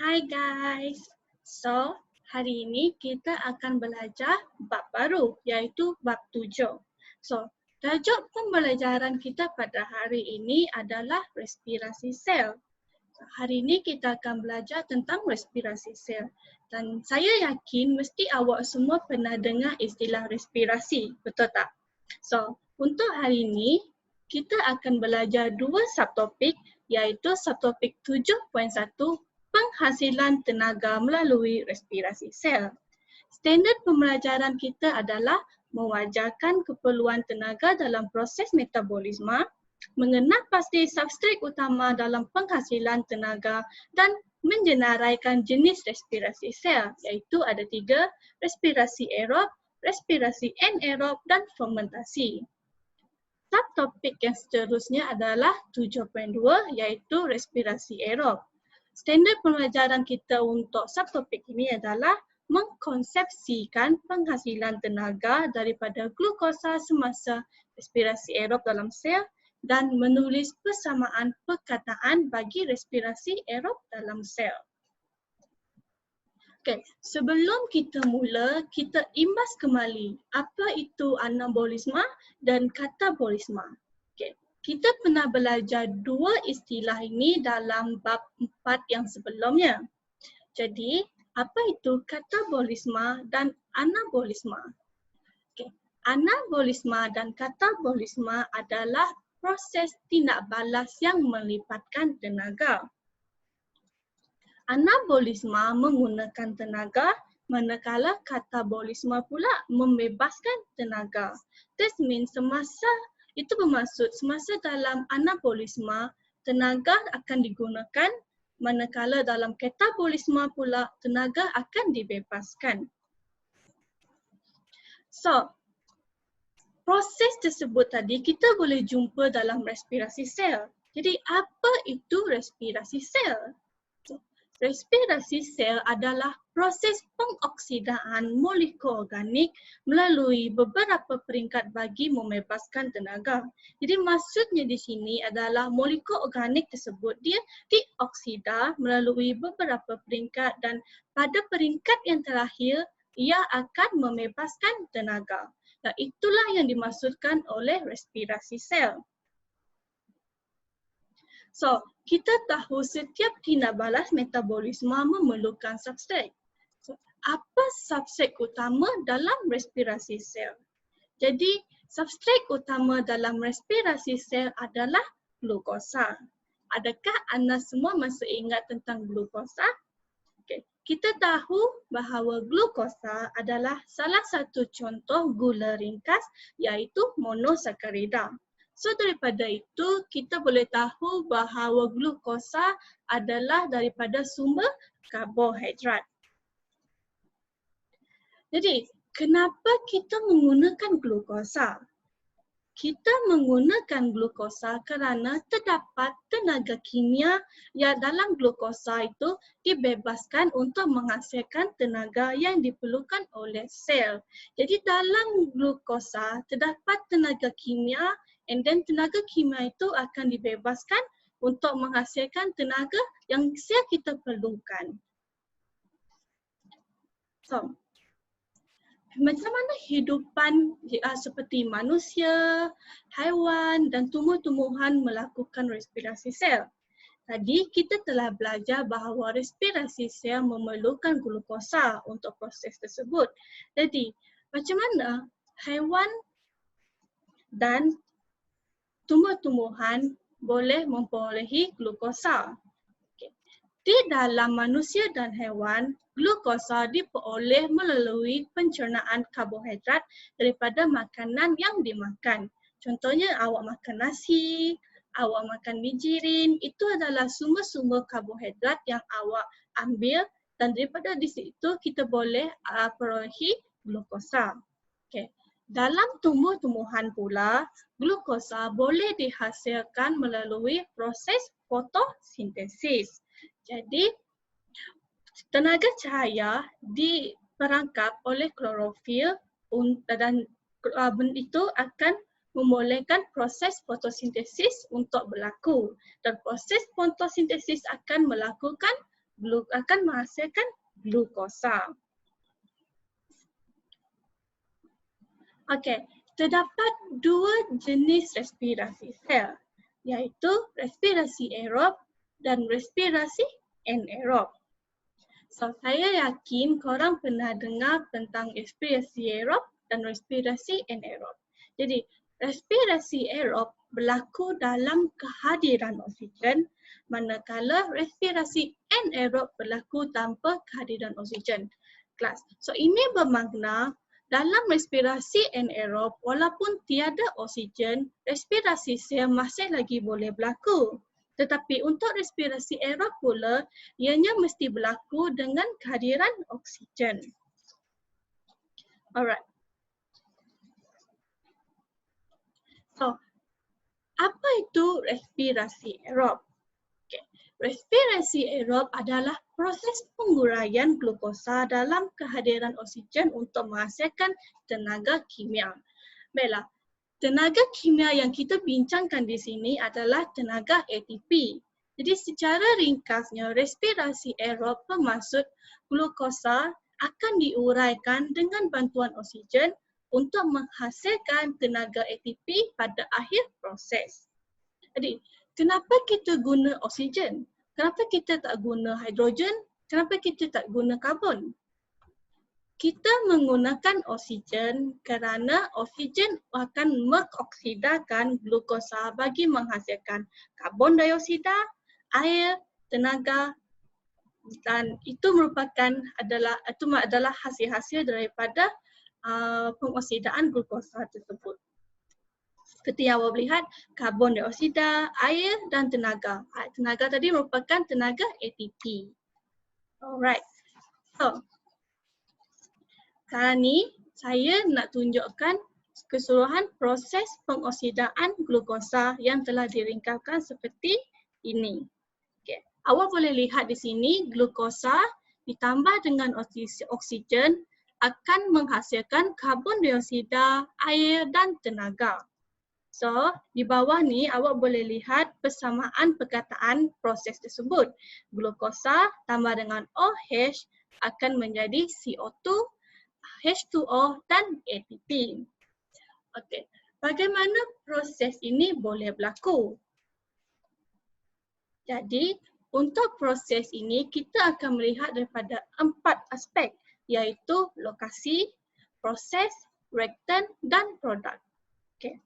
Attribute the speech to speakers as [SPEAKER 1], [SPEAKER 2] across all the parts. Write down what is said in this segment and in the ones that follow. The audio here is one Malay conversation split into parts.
[SPEAKER 1] Hai guys. So, hari ini kita akan belajar bab baru iaitu bab 7. So, tajuk pembelajaran kita pada hari ini adalah respirasi sel. Hari ini kita akan belajar tentang respirasi sel. Dan saya yakin mesti awak semua pernah dengar istilah respirasi, betul tak? So, untuk hari ini kita akan belajar dua subtopik iaitu subtopik 7.1 penghasilan tenaga melalui respirasi sel. Standard pembelajaran kita adalah mewajarkan keperluan tenaga dalam proses metabolisme, mengenal pasti substrat utama dalam penghasilan tenaga dan menjenaraikan jenis respirasi sel iaitu ada 3, respirasi aerob, respirasi anaerob dan fermentasi. Subtopik yang seterusnya adalah 7.2 iaitu respirasi aerob. Standard pembelajaran kita untuk subtopik ini adalah mengkonsepsikan penghasilan tenaga daripada glukosa semasa respirasi aerob dalam sel dan menulis persamaan perkataan bagi respirasi aerob dalam sel. Okay, sebelum kita mula, kita imbas kembali apa itu anabolisme dan katabolisme. Okay. Kita pernah belajar dua istilah ini dalam bab 4 yang sebelumnya. Jadi, apa itu katabolisme dan anabolisme? Okay. Anabolisme dan katabolisme adalah proses tindak balas yang melibatkan tenaga. Anabolisme menggunakan tenaga, manakala katabolisme pula membebaskan tenaga. This means itu bermaksud semasa dalam anabolisme, tenaga akan digunakan, manakala dalam katabolisme pula tenaga akan dibebaskan. So, proses tersebut tadi kita boleh jumpa dalam respirasi sel. Jadi, apa itu respirasi sel? Respirasi sel adalah proses pengoksidaan molekul organik melalui beberapa peringkat bagi membebaskan tenaga. Jadi maksudnya di sini adalah molekul organik tersebut dia dioksida melalui beberapa peringkat dan pada peringkat yang terakhir ia akan membebaskan tenaga. Dan itulah yang dimaksudkan oleh respirasi sel. So, kita tahu setiap tindak balas metabolisme memerlukan substrat. So, apa substrat utama dalam respirasi sel? Jadi, substrat utama dalam respirasi sel adalah glukosa. Adakah anda semua masih ingat tentang glukosa? Okay. Kita tahu bahawa glukosa adalah salah satu contoh gula ringkas iaitu monosakarida. So daripada itu, kita boleh tahu bahawa glukosa adalah daripada sumber karbohidrat. Jadi, kenapa kita menggunakan glukosa? Kita menggunakan glukosa kerana terdapat tenaga kimia yang dalam glukosa itu dibebaskan untuk menghasilkan tenaga yang diperlukan oleh sel. Jadi dalam glukosa terdapat tenaga kimia and then tenaga kimia itu akan dibebaskan untuk menghasilkan tenaga yang sel kita perlukan. So, macam mana hidupan seperti manusia, haiwan dan tumbuh-tumbuhan melakukan respirasi sel? Tadi kita telah belajar bahawa respirasi sel memerlukan glukosa untuk proses tersebut. Jadi, macam mana haiwan dan tumbuh-tumbuhan boleh memperolehi glukosa? Di dalam manusia dan haiwan, glukosa diperoleh melalui pencernaan karbohidrat daripada makanan yang dimakan. Contohnya awak makan nasi, awak makan bijirin, itu adalah sumber-sumber karbohidrat yang awak ambil dan daripada di situ kita boleh perolehi glukosa. Okay. Dalam tumbuh-tumbuhan pula, glukosa boleh dihasilkan melalui proses fotosintesis. Jadi, tenaga cahaya diperangkap oleh klorofil dan itu akan membolehkan proses fotosintesis untuk berlaku. Dan proses fotosintesis akan melakukan akan menghasilkan glukosa. Okey, terdapat dua jenis respirasi sel, iaitu respirasi aerob dan respirasi anaerob. So, saya yakin korang pernah dengar tentang respirasi aerob dan respirasi anaerob. Jadi, respirasi aerob berlaku dalam kehadiran oksigen, manakala respirasi anaerob berlaku tanpa kehadiran oksigen. Kelas. So, ini bermakna dalam respirasi anaerob, walaupun tiada oksigen, respirasi sel masih lagi boleh berlaku. Tetapi untuk respirasi aerob pula, ianya mesti berlaku dengan kehadiran oksigen. Alright. So, apa itu respirasi aerob? Okay. Respirasi aerob adalah proses penguraian glukosa dalam kehadiran oksigen untuk menghasilkan tenaga kimia. Baiklah, tenaga kimia yang kita bincangkan di sini adalah tenaga ATP. Jadi secara ringkasnya, respirasi aerob bermaksud glukosa akan diuraikan dengan bantuan oksigen untuk menghasilkan tenaga ATP pada akhir proses. Jadi, kenapa kita guna oksigen? Kenapa kita tak guna hidrogen? Kenapa kita tak guna karbon? Kita menggunakan oksigen kerana oksigen akan mengoksidakan glukosa bagi menghasilkan karbon dioksida, air, tenaga, dan itu adalah hasil-hasil daripada pengoksidaan glukosa tersebut. Seperti yang awak lihat, karbon dioksida, air dan tenaga. Tenaga tadi merupakan tenaga ATP. Alright. So, sekarang ni saya nak tunjukkan keseluruhan proses pengoksidaan glukosa yang telah diringkaskan seperti ini. Okay. Awak boleh lihat di sini glukosa ditambah dengan oksigen akan menghasilkan karbon dioksida, air dan tenaga. So, di bawah ni awak boleh lihat persamaan perkataan proses tersebut. Glukosa tambah dengan OH akan menjadi CO2, H2O dan ATP. Okey, bagaimana proses ini boleh berlaku? Jadi, untuk proses ini kita akan melihat daripada 4 aspek, iaitu lokasi, proses, reaktan dan produk. Okey.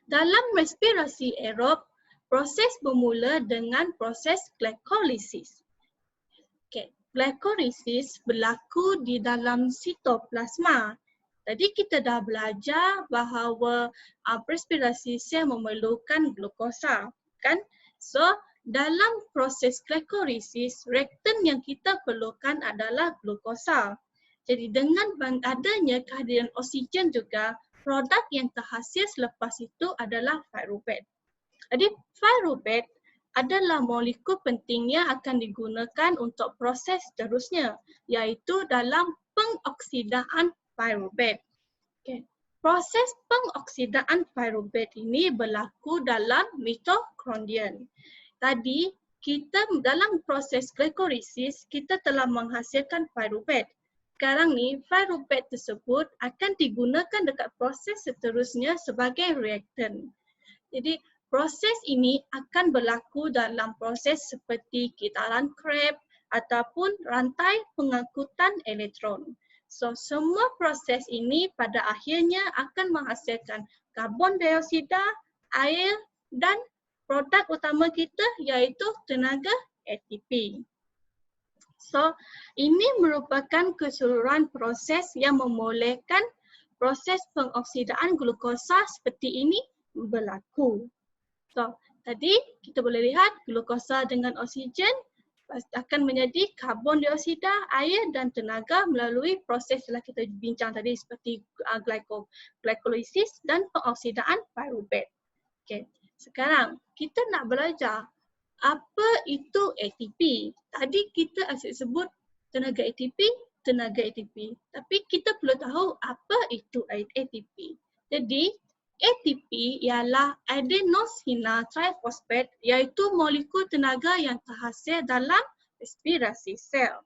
[SPEAKER 1] Dalam respirasi aerob, proses bermula dengan proses glikolisis. Okay. Glikolisis berlaku di dalam sitoplasma. Tadi kita dah belajar bahawa respirasi sel memerlukan glukosa, kan? So, dalam proses glikolisis, reaktan yang kita perlukan adalah glukosa. Jadi dengan adanya kehadiran oksigen juga, produk yang terhasil selepas itu adalah pyruvate. Jadi pyruvate adalah molekul penting yang akan digunakan untuk proses seterusnya, iaitu dalam pengoksidaan pyruvate. Okay. Proses pengoksidaan pyruvate ini berlaku dalam mitokondrian. Tadi kita dalam proses glikolisis kita telah menghasilkan pyruvate. Sekarang ni pyruvate tersebut akan digunakan dekat proses seterusnya sebagai reaktan. Jadi proses ini akan berlaku dalam proses seperti kitaran Krebs ataupun rantai pengangkutan elektron. So semua proses ini pada akhirnya akan menghasilkan karbon dioksida, air dan produk utama kita iaitu tenaga ATP. So, ini merupakan keseluruhan proses yang membolehkan proses pengoksidaan glukosa seperti ini berlaku. So, tadi kita boleh lihat glukosa dengan oksigen akan menjadi karbon dioksida, air dan tenaga melalui proses yang kita bincang tadi seperti glikolisis dan pengoksidaan pyruvate. Okay. Sekarang kita nak belajar apa itu ATP? Tadi kita asyik sebut tenaga ATP. Tapi kita perlu tahu apa itu ATP. Jadi ATP ialah adenosina trifosfat iaitu molekul tenaga yang terhasil dalam respirasi sel.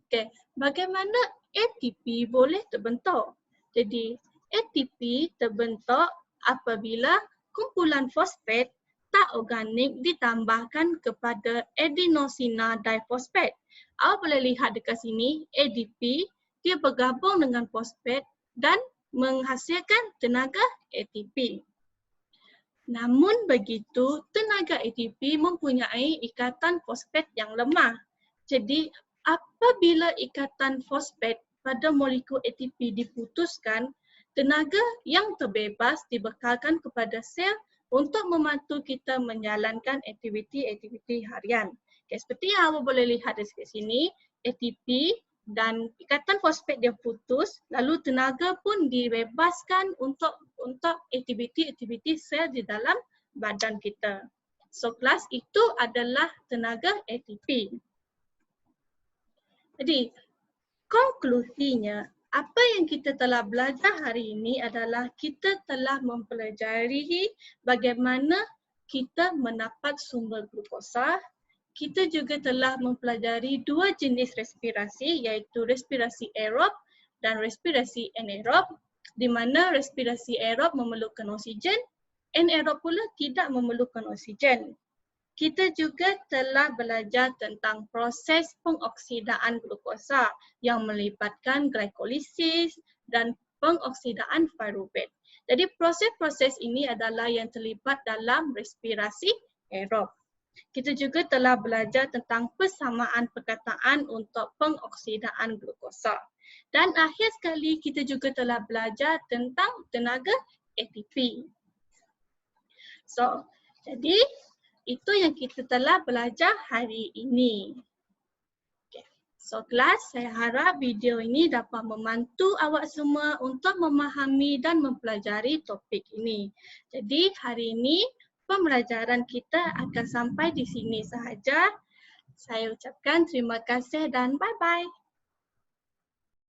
[SPEAKER 1] Okey, bagaimana ATP boleh terbentuk? Jadi, ATP terbentuk apabila kumpulan fosfat tak organik ditambahkan kepada adenosina difosfat. Awak boleh lihat dekat sini, ADP dia bergabung dengan fosfat dan menghasilkan tenaga ATP. Namun begitu, tenaga ATP mempunyai ikatan fosfat yang lemah. Jadi, apabila ikatan fosfat pada molekul ATP diputuskan, tenaga yang terbebas dibekalkan kepada sel untuk membantu kita menjalankan aktiviti-aktiviti harian. Okay, seperti yang awak boleh lihat di sini, ATP dan ikatan fosfat dia putus, lalu tenaga pun dibebaskan untuk aktiviti-aktiviti sel di dalam badan kita. So, kelas itu adalah tenaga ATP. Jadi, konklusinya, apa yang kita telah belajar hari ini adalah kita telah mempelajari bagaimana kita mendapat sumber glukosa. Kita juga telah mempelajari dua jenis respirasi, iaitu respirasi aerob dan respirasi anaerob, di mana respirasi aerob memerlukan oksigen, anaerob pula tidak memerlukan oksigen. Kita juga telah belajar tentang proses pengoksidaan glukosa yang melibatkan glikolisis dan pengoksidaan pyruvate. Jadi proses-proses ini adalah yang terlibat dalam respirasi aerob. Kita juga telah belajar tentang persamaan perkataan untuk pengoksidaan glukosa. Dan akhir sekali kita juga telah belajar tentang tenaga ATP. So, jadi itu yang kita telah belajar hari ini. Okay. So, kelas, saya harap video ini dapat membantu awak semua untuk memahami dan mempelajari topik ini. Jadi, hari ini pembelajaran kita akan sampai di sini sahaja. Saya ucapkan terima kasih dan bye-bye.